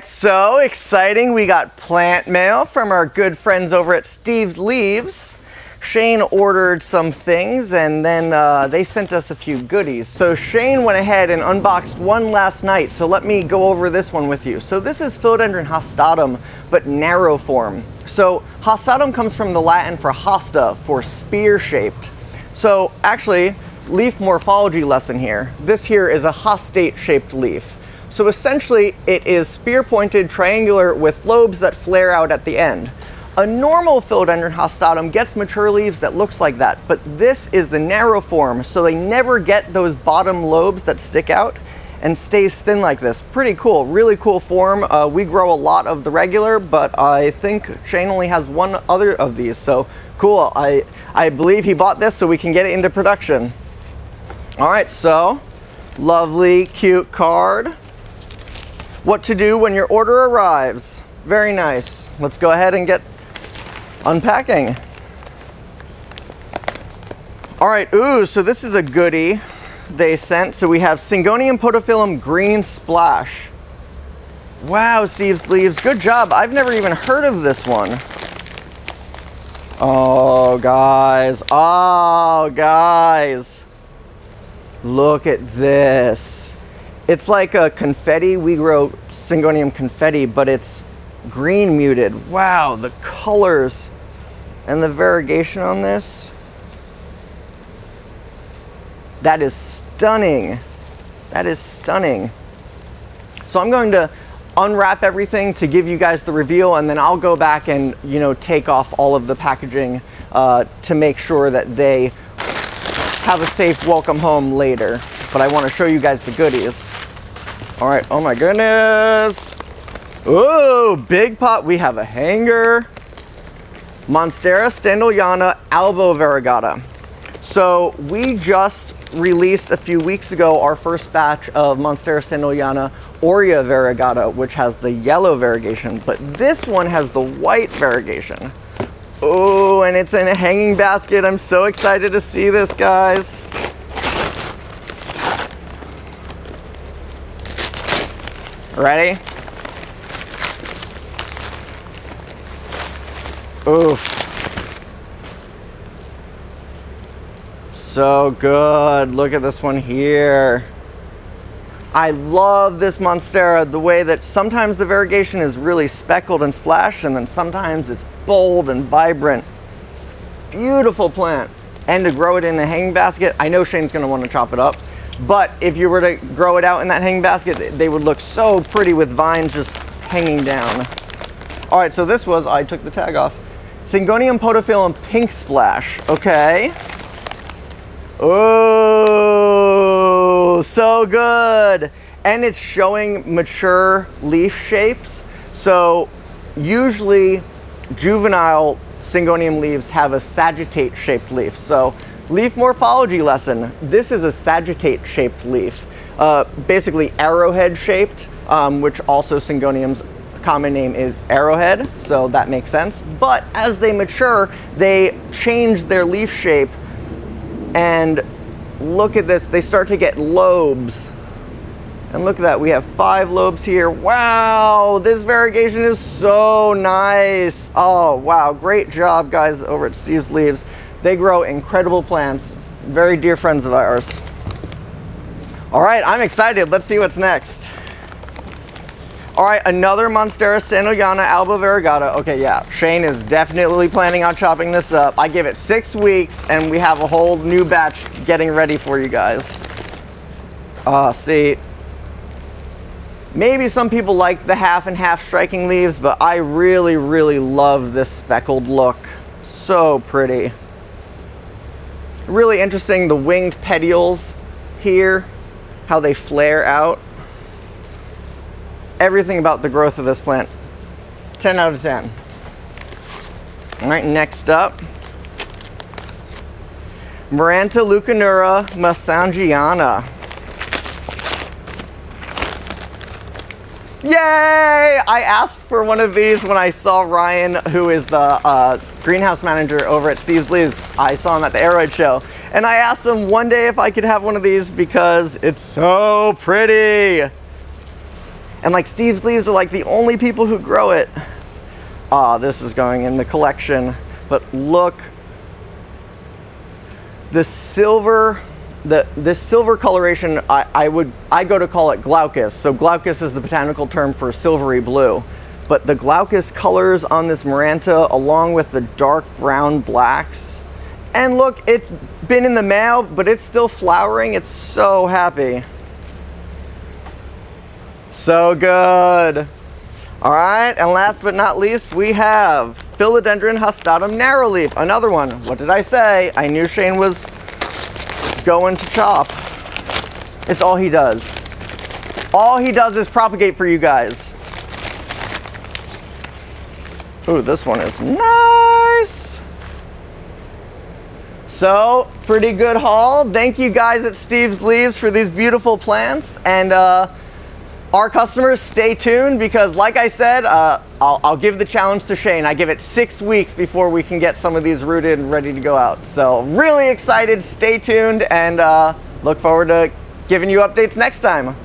So exciting, we got plant mail from our good friends over at Steve's Leaves. Shane ordered some things and then they sent us a few goodies. So Shane went ahead and unboxed one last night, so let me go over this one with you. So this is Philodendron Hostatum, but narrow form. So Hastatum comes from the Latin for hosta, for spear shaped. So actually, leaf morphology lesson here. This here is a hostate shaped leaf. So essentially, it is spear-pointed, triangular, with lobes that flare out at the end. A normal Philodendron Hostatum gets mature leaves that looks like that, but this is the narrow form, so they never get those bottom lobes that stick out and stays thin like this. Pretty cool, really cool form. We grow a lot of the regular, but I think Shane only has one other of these, so cool. I believe he bought this so we can get it into production. All right, so lovely, cute card. What to do when your order arrives. Very nice. Let's go ahead and get unpacking. All right, ooh, so this is a goodie they sent. So we have Syngonium podophyllum green splash. Wow, Steve's Leaves, good job. I've never even heard of this one. Oh, guys, look at this. It's like a confetti. We grow Syngonium confetti, but it's green muted. Wow, the colors and the variegation on this. That is stunning. That is stunning. So I'm going to unwrap everything to give you guys the reveal, and then I'll go back and, you know, take off all of the packaging to make sure that they have a safe welcome home later. But I want to show you guys the goodies. All right, oh my goodness. Ooh, big pot. We have a hanger. Monstera, Senogana, Alba, Veragata. So we just released a few weeks ago our first batch of Monstera, Senogana, Aurea Veragata, which has the yellow variegation, but this one has the white variegation. Oh, and it's in a hanging basket. I'm so excited to see this, guys. Ready? Oof. So good. Look at this one here. I love this Monstera, the way that sometimes the variegation is really speckled and splashed, and then sometimes it's bold and vibrant. Beautiful plant. And to grow it in a hanging basket, I know Shane's gonna want to chop it up, but if you were to grow it out in that hanging basket, they would look so pretty with vines just hanging down. All right, so this was, I took the tag off, Syngonium podophyllum pink splash. Okay. Oh, so good. And it's showing mature leaf shapes. So usually juvenile Syngonium leaves have a sagittate shaped leaf. So leaf morphology lesson. This is a sagittate shaped leaf. Basically arrowhead shaped, which also Syngonium's common name is arrowhead. So that makes sense. But as they mature, they change their leaf shape. And look at this, they start to get lobes. And look at that, we have 5 lobes here. Wow, this variegation is so nice. Oh, wow, great job, guys, over at Steve's Leaves. They grow incredible plants, very dear friends of ours. All right, I'm excited. Let's see what's next. All right, another Monstera, Senogana, Alba, Veragata. Okay, yeah, Shane is definitely planning on chopping this up. I give it 6 weeks, and we have a whole new batch getting ready for you guys. See, maybe some people like the half and half striking leaves, but I really, really love this speckled look. So pretty. Really interesting, the winged petioles here, how they flare out. Everything about the growth of this plant, 10 out of 10. All right, next up, Miranta, Lucanura, Massangiana. Yay! I asked for one of these when I saw Ryan, who is the greenhouse manager over at Steve's Leaves. I saw him at the Arrowhead show, and I asked him one day if I could have one of these because it's so pretty. And like Steve's leaves are like the only people who grow it. Ah, this is going in the collection. But look, this silver coloration, I go to call it glaucus. So glaucus is the botanical term for silvery blue. But the glaucus colors on this Miranta, along with the dark brown blacks. And look, it's been in the mail, but it's still flowering. It's so happy. So good. All right, and last but not least, we have Philodendron Hostatum narrowleaf, another one. What did I say? I knew Shane was going to chop. It's all he does. All he does is propagate for you guys. Ooh, this one is nice. So, pretty good haul. Thank you guys at Steve's Leaves for these beautiful plants. And our customers, stay tuned, because like I said, I'll give the challenge to Shane. I give it 6 weeks before we can get some of these rooted and ready to go out. So really excited, stay tuned, and look forward to giving you updates next time.